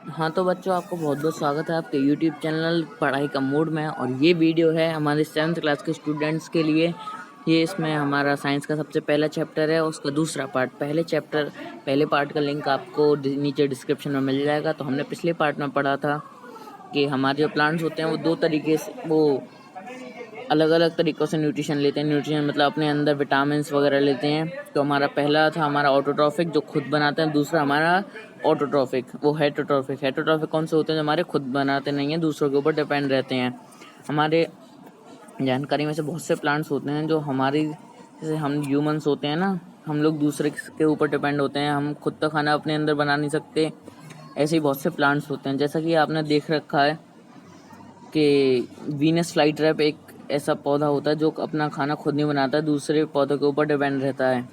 हाँ तो बच्चों, आपको बहुत बहुत स्वागत है आपके यूट्यूब चैनल पढ़ाई का मूड में। और ये वीडियो है हमारे 7th क्लास के स्टूडेंट्स के लिए। ये इसमें हमारा साइंस का सबसे पहला चैप्टर है, उसका दूसरा पार्ट। पहले पार्ट का लिंक आपको नीचे डिस्क्रिप्शन में मिल जाएगा। तो हमने पिछले पार्ट में पढ़ा था कि हमारे जो प्लांट्स होते हैं वो दो तरीके से, वो अलग अलग तरीक़ों से न्यूट्रिशन लेते हैं। न्यूट्रिशन मतलब अपने अंदर विटामिन वगैरह लेते हैं। तो हमारा पहला था हमारा ऑटोट्रॉफिक, जो खुद बनाते हैं। दूसरा हमारा ऑटोट्रॉफिक, वो हेटरोट्रॉफिक। हेटरोट्रॉफिक कौन से होते हैं? जो हमारे खुद बनाते नहीं हैं, दूसरों के ऊपर डिपेंड रहते हैं। हमारे जानकारी में से बहुत से प्लांट्स होते हैं जो हमारी, जैसे हम ह्यूमंस होते हैं ना, हम लोग दूसरे के ऊपर डिपेंड होते हैं। हम खुद का खाना अपने अंदर बना नहीं सकते। ऐसे ही बहुत से प्लांट्स होते हैं। जैसा कि आपने देख रखा है कि वीनस फ्लाईट्रैप एक ऐसा पौधा होता है जो अपना खाना खुद नहीं बनाता है, दूसरे पौधों के ऊपर डिपेंड रहता है।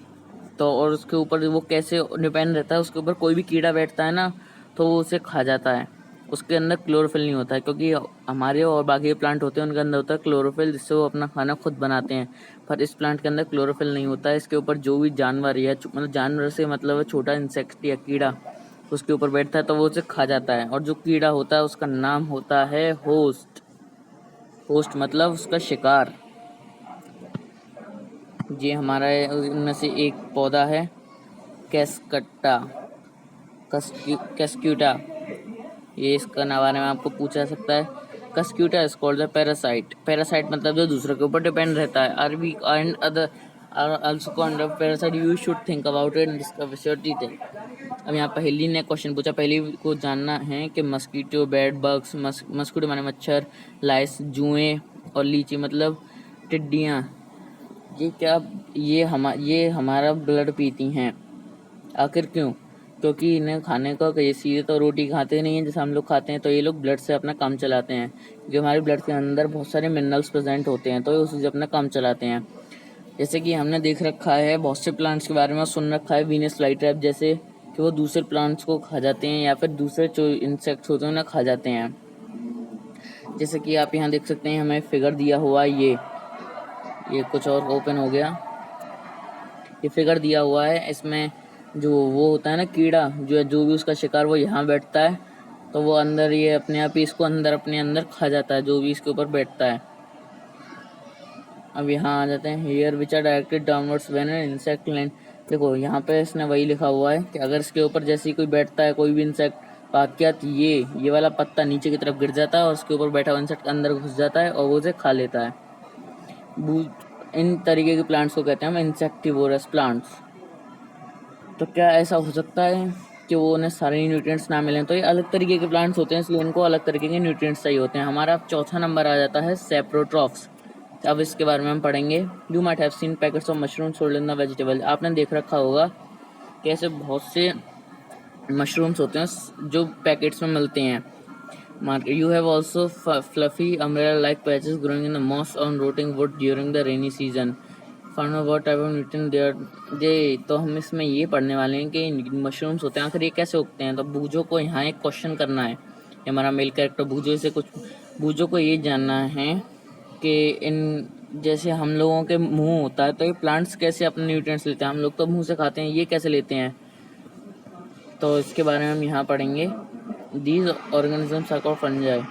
तो और उसके ऊपर वो कैसे डिपेंड रहता है? उसके ऊपर कोई भी कीड़ा बैठता है ना, तो वो उसे खा जाता है। उसके अंदर क्लोरोफिल नहीं होता है, क्योंकि हमारे और बाकी प्लांट होते हैं उनके अंदर होता है क्लोरोफिल, जिससे वो अपना खाना खुद बनाते हैं। पर इस प्लांट के अंदर क्लोरोफिल नहीं होता है। इसके ऊपर जो भी जानवर या मतलब जानवर से मतलब छोटा इंसेक्ट या कीड़ा उसके ऊपर बैठता है तो वो उसे खा जाता है। और जो कीड़ा होता है उसका नाम होता है होस्ट। होस्ट मतलब उसका शिकार। ये हमारा उनमें से एक पौधा है कैस्कट्टा, कैस्क्यूटा। ये इसका बारे में आपको पूछा जा सकता है। Cuscuta is called the parasite. Parasite मतलब जो दूसरे के ऊपर डिपेंड रहता है। Are we and other are also called the parasite. You should think about it and discover your detail. अब यहाँ पहली ने क्वेश्चन पूछा। पहली को जानना है कि मस्कीटो, बेड बग्स, मस्कीटो माने मच्छर, लाइस जुएं, और लीची मतलब टिड्डियाँ, ये हमारा ब्लड पीती हैं। आखिर क्यों? क्योंकि इन्हें खाने का, ये सीधे तो रोटी खाते नहीं हैं जैसे हम लोग खाते हैं, तो ये लोग ब्लड से अपना काम चलाते हैं। क्योंकि हमारे ब्लड के अंदर बहुत सारे मिनरल्स प्रेजेंट होते हैं, तो ये उसी से अपना काम चलाते हैं। जैसे कि हमने देख रखा है, बहुत से प्लांट्स के बारे में सुन रखा है वीनस फ्लाईट्रैप जैसे, कि वो दूसरे प्लांट्स को खा जाते हैं या फिर दूसरे जो इंसेक्ट्स होते हैं उन्हें खा जाते हैं। जैसे कि आप यहाँ देख सकते हैं, हमें फिगर दिया हुआ है। ये कुछ और ओपन हो गया। ये फिगर दिया हुआ है, इसमें जो वो होता है ना कीड़ा, जो भी उसका शिकार, वो यहाँ बैठता है, तो वो अंदर ये अपने आप ही इसको अपने अंदर खा जाता है, जो भी इसके ऊपर बैठता है। अब यहाँ आ जाते हैं, hair which are directed downwards when an insect land. देखो यहाँ पे इसने वही लिखा हुआ है कि अगर इसके ऊपर जैसे ही कोई बैठता है, कोई भी इंसेक्ट, बात क्या, ये वाला पत्ता नीचे की तरफ गिर जाता है और उसके ऊपर बैठा हुआ इंसेक्ट अंदर घुस जाता है और वो उसे खा लेता है। इन तरीके के प्लांट्स को कहते हैं हम इंसेक्टिवोरस प्लांट्स। तो क्या ऐसा हो सकता है कि वो उन्हें सारे न्यूट्रिएंट्स ना मिलें? तो ये अलग तरीके के प्लांट्स होते हैं, इसलिए इनको अलग तरीके के न्यूट्रिएंट्स चाहिए होते हैं। हमारा चौथा नंबर आ जाता है सेप्रोट्रॉफ्स। अब इसके बारे में हम पढ़ेंगे। You might have seen packets of mushroom sold in the vegetable. आपने देख रखा होगा कि ऐसे बहुत से मशरूम्स होते हैं जो पैकेट्स में मिलते हैं market. You have also fluffy umbrella like patches growing in the moss on rotting wood during the rainy season. Find out what type of nutrient they are. तो हम इसमें ये पढ़ने वाले हैं कि मशरूम्स होते हैं, आखिर ये कैसे उगते हैं। तो बूझो को यहाँ एक क्वेश्चन करना है। हमारा मेल कैरेक्टर बूझो से कुछ, बूझो को ये जानना है कि इन जैसे हम लोगों के मुंह होता है, तो ये प्लांट्स कैसे अपने न्यूट्रिएंट्स लेते हैं। हम लोग तो मुंह से खाते हैं, ये कैसे लेते हैं। तो इसके बारे में हम यहाँ पढ़ेंगे। These organisms are called fungi.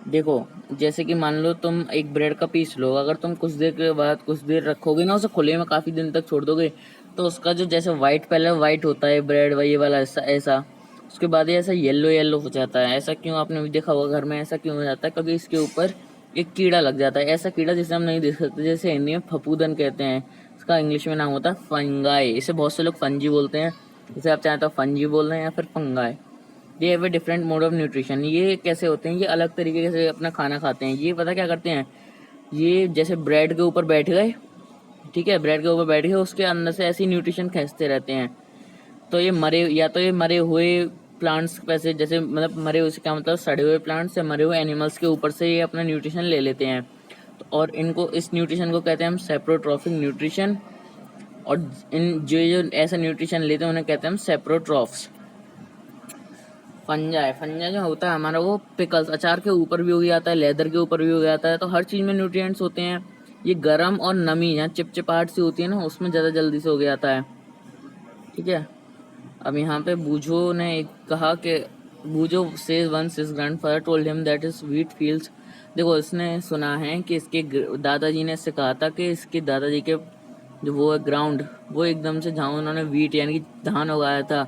देखो, जैसे कि मान लो तुम एक ब्रेड का पीस लो, अगर तुम कुछ देर के बाद कुछ देर रखोगे ना, उसे खुले में काफ़ी दिन तक छोड़ दोगे, तो उसका जो जैसे वाइट, पहले वाइट होता है ब्रेड, वही वाला ऐसा उसके बाद ये ऐसा येलो येलो हो जाता है। ऐसा क्यों? आपने भी देखा होगा घर में, ऐसा क्यों हो जाता है? क्योंकि इसके ऊपर एक कीड़ा लग जाता है। ऐसा कीड़ा जिसे हम नहीं देख सकते, जैसे हिंदी में फफूंदन कहते हैं, इसका इंग्लिश में नाम होता है फंगाई। इसे बहुत से लोग फंजी बोलते हैं, इसे आप चाहें तो फंजी बोल रहे हैं या फिर fungi. They have a different mode of nutrition. ये कैसे होते हैं? ये अलग तरीके से अपना खाना खाते हैं। ये पता क्या करते हैं? ये जैसे ब्रेड के ऊपर बैठ गए, ठीक है, ब्रेड के ऊपर बैठ गए, उसके अंदर से ऐसी न्यूट्रिशन खींचते रहते हैं। तो ये मरे हुए प्लांट्स वैसे, जैसे मतलब मरे हुए से क्या मतलब, सड़े हुए प्लांट्स या मरे हुए एनिमल्स के ऊपर से ये अपना न्यूट्रिशन ले लेते हैं। तो और इनको, इस न्यूट्रिशन को कहते हैं हम सेप्रोट्रॉफिक न्यूट्रिशन। और इन जो ऐसा न्यूट्रिशन लेते हैं उन्हें कहते हैं हम सेप्रोट्रॉफ्स। फंजा जो होता है हमारा, वो पिकल्स, अचार के ऊपर भी उग जाता है, लेदर के ऊपर भी उग जाता है, तो हर चीज़ में न्यूट्रिएंट्स होते हैं। ये गर्म और नमी, यहाँ चिपचिपाहट सी होती है ना, उसमें ज़्यादा जल्दी से उग जाता है। ठीक है, अब यहाँ पे बूझो ने कहा कि Boojho says once his grandfather told him that is wheat fields. देखो इसने सुना है कि इसके दादाजी ने इससे कहा था कि इसके दादाजी के जो वो है ग्राउंड, वो एकदम से जहाँ उन्होंने व्हीट यानी कि धान उगाया था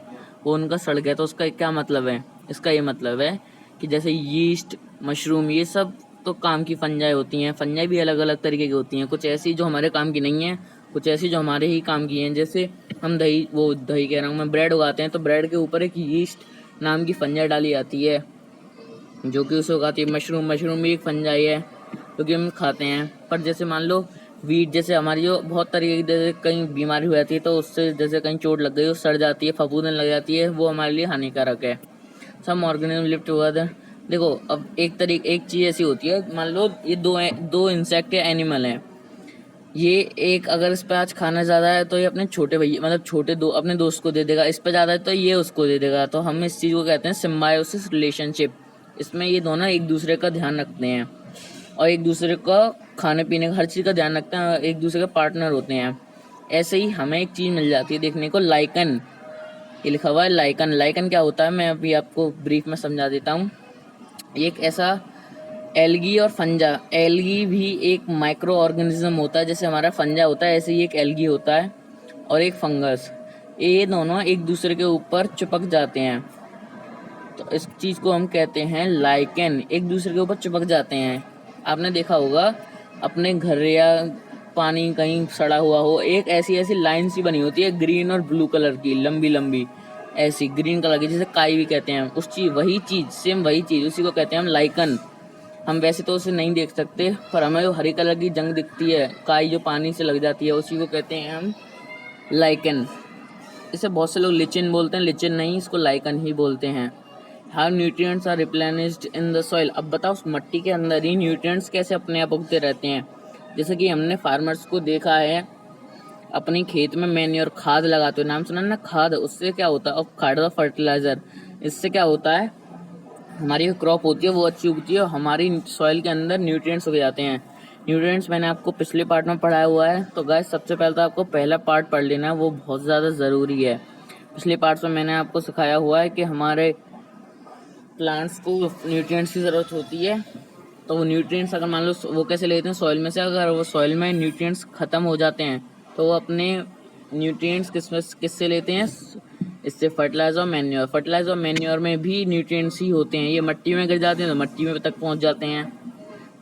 वो उनका सड़ गया। तो उसका क्या मतलब है? इसका ये मतलब है कि जैसे यीस्ट, मशरूम, ये सब तो काम की फंजाई होती हैं। फंजाई भी अलग अलग तरीके की होती हैं, कुछ ऐसी जो हमारे काम की नहीं है, कुछ ऐसी जो हमारे ही काम की हैं। जैसे हम दही कह रहा हूँ मैं, ब्रेड उगाते हैं तो ब्रेड के ऊपर एक यीस्ट नाम की फंजाई डाली जाती है जो कि उसे उगाती है। मशरूम भी एक फंजाई है जो कि हम खाते हैं। पर जैसे मान लो वीट, जैसे हमारी जो बहुत तरीके की जैसे कहीं बीमारी हो जाती है तो उससे जैसे कहीं चोट लग गई, वो सड़ जाती है, फफूंदन लग जाती है, वो हमारे लिए हानिकारक है। Some organism live together. देखो अब एक चीज़ ऐसी होती है, मान लो ये दो इंसेक्ट या एनिमल हैं। ये एक अगर इस पे आज खाना ज़्यादा है तो ये अपने छोटे भैया मतलब छोटे दो अपने दोस्त को दे देगा, इस पे ज़्यादा है तो ये उसको दे देगा। तो हम इस चीज़ को कहते हैं सिम्बायोसिस रिलेशनशिप। इसमें ये दोनों एक दूसरे का ध्यान रखते हैं और एक दूसरे का खाने पीने का हर चीज़ का ध्यान रखते हैं, एक दूसरे के पार्टनर होते हैं। ऐसे ही हमें एक चीज़ मिल जाती है देखने को, लाइकन। ये लिखा हुआ है लाइकन। लाइकन क्या होता है मैं अभी आपको ब्रीफ में समझा देता हूँ। ये एक ऐसा एल्गी और फंजा, एल्गी भी एक माइक्रो ऑर्गेनिज्म होता है, जैसे हमारा फंजा होता है ऐसे ही एक एल्गी होता है और एक फंगस। ये दोनों एक दूसरे के ऊपर चिपक जाते हैं तो इस चीज़ को हम कहते हैं लाइकेन। एक दूसरे के ऊपर चिपक जाते हैं। आपने देखा होगा अपने घर या पानी कहीं सड़ा हुआ हो, एक ऐसी ऐसी लाइन सी बनी होती है ग्रीन और ब्लू कलर की, लंबी लंबी ऐसी ग्रीन कलर की, जिसे काई भी कहते हैं। उस चीज़ वही चीज़ सेम वही चीज़ उसी को कहते हैं हम लाइकन। हम वैसे तो उसे नहीं देख सकते पर हमें जो हरी कलर की जंग दिखती है, काई जो पानी से लग जाती है, उसी को कहते हैं हम लाइकन। इसे बहुत से लोग लिचिन बोलते हैं, लिचिन नहीं, इसको लाइकन ही बोलते हैं। How nutrients are replenished in the soil. अब बताओ उस मिट्टी के अंदर ही न्यूट्रिएंट्स कैसे अपने आप उगते रहते हैं। जैसे कि हमने फार्मर्स को देखा है अपनी खेत में मैन्योर खाद लगाते हुए, नाम सुना ना खाद, उससे क्या होता है, और खाद फर्टिलाइजर, इससे क्या होता है हमारी जो क्रॉप होती है वो अच्छी उगती है और हमारी सॉइल के अंदर न्यूट्रिएंट्स उग जाते हैं। न्यूट्रिएंट्स मैंने आपको पिछले पार्ट में पढ़ाया हुआ है, तो गाइस सबसे पहले तो आपको पहला पार्ट पढ़ लेना है, वो बहुत ज़्यादा ज़रूरी है। पिछले पार्ट में मैंने आपको सिखाया हुआ है कि हमारे प्लांट्स को न्यूट्रिएंट्स की ज़रूरत होती है। तो वो न्यूट्रिएंट्स अगर मान लो वो कैसे लेते हैं सॉइल में से, अगर वो सॉइल में न्यूट्रिएंट्स ख़त्म हो जाते हैं तो वो अपने न्यूट्रिएंट्स किससे लेते हैं, इससे फर्टिलाइजर और मैन्योर में भी न्यूट्रिएंट्स ही होते हैं। ये मिट्टी में गिर जाते हैं तो मिट्टी में तक पहुंच जाते हैं।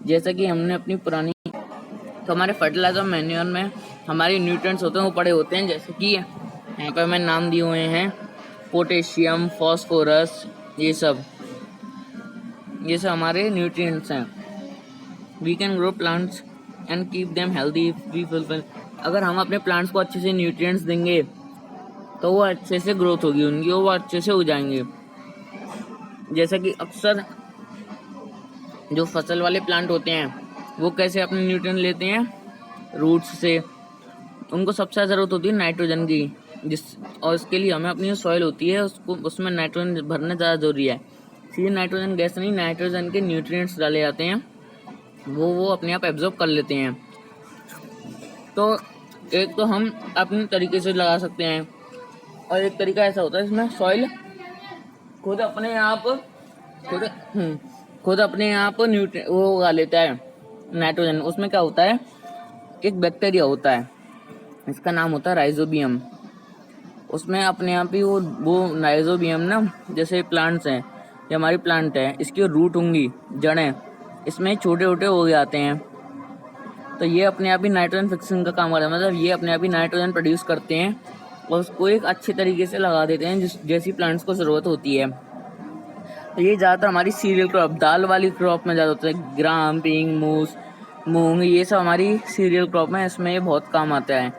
जैसा कि हमने अपनी पुरानी, तो हमारे फर्टिलाइजर मैन्योर में हमारे न्यूट्रिएंट्स होते हैं वो पड़े होते हैं, जैसे कि यहाँ पर मैं नाम दिए हुए हैं पोटेशियम, फॉस्फोरस, ये सब हमारे न्यूट्रिएंट्स हैं। We can grow plants and keep them healthy we fulfil. अगर हम अपने प्लांट्स को अच्छे से न्यूट्रिएंट्स देंगे तो वो अच्छे से ग्रोथ होगी उनकी, वो अच्छे से हो जाएंगे। जैसा कि अक्सर जो फसल वाले प्लांट होते हैं वो कैसे अपने न्यूट्रिएंट लेते हैं, रूट्स से। उनको सबसे ज़्यादा ज़रूरत होती है नाइट्रोजन की, और इसके लिए हमें अपनी जो सॉइल होती है उसमें नाइट्रोजन भरना ज़्यादा ज़रूरी है। सीधे नाइट्रोजन गैस नहीं, नाइट्रोजन के न्यूट्रिएंट्स डाले जाते हैं, वो अपने आप एब्जॉर्ब कर लेते हैं। तो एक तो हम अपने तरीके से लगा सकते हैं और एक तरीका ऐसा होता है इसमें सॉइल खुद अपने आप वो उगा लेता है नाइट्रोजन। उसमें क्या होता है, एक बैक्टीरिया होता है, इसका नाम होता है राइजोबियम। उसमें अपने आप ही वो राइजोबियम ना, जैसे प्लांट्स हैं, ये हमारी प्लांट है, इसकी रूट होंगी, जड़ें इसमें छोटे छोटे हो जाते हैं, तो ये अपने आप ही नाइट्रोजन फिक्सिंग का काम करता है। मतलब ये अपने आप ही नाइट्रोजन प्रोड्यूस करते हैं और उसको एक अच्छे तरीके से लगा देते हैं जैसी प्लांट्स को ज़रूरत होती है। तो ये ज़्यादातर हमारी सीरियल क्रॉप, दाल वाली क्रॉप में ज़्यादा होता है, ग्राम, पींग, मूंग, ये सब हमारी सीरियल क्रॉप में, इसमें ये बहुत काम आता है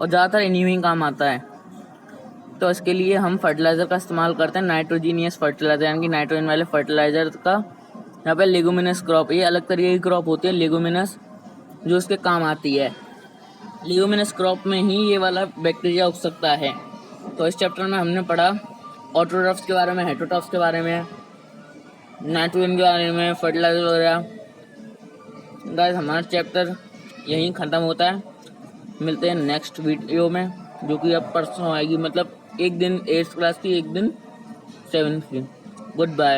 और ज़्यादातर इन्हीं में काम आता है। तो इसके लिए हम फर्टिलाइज़र का इस्तेमाल करते हैं, नाइट्रोजीनियस फर्टिलाइज़र, यानी कि नाइट्रोजन वाले फर्टिलाइज़र का। यहाँ पे लेगुमिनस क्रॉप, ये अलग तरीके की क्रॉप होती है लेगुमिनस, जो उसके काम आती है। लेगुमिनस क्रॉप में ही ये वाला बैक्टीरिया उग सकता है। तो इस चैप्टर में हमने पढ़ा ऑटोट्रॉफ्स के बारे में, हेटरोट्रॉफ्स के बारे में, नाइट्रोजन के बारे में, फर्टिलाइजर वगैरह। गाइस हमारा चैप्टर यहीं ख़त्म होता है। मिलते हैं नेक्स्ट वीडियो में, जो कि अब परसों आएगी, मतलब एक दिन 8th क्लास की, एक दिन 7th की। Good bye.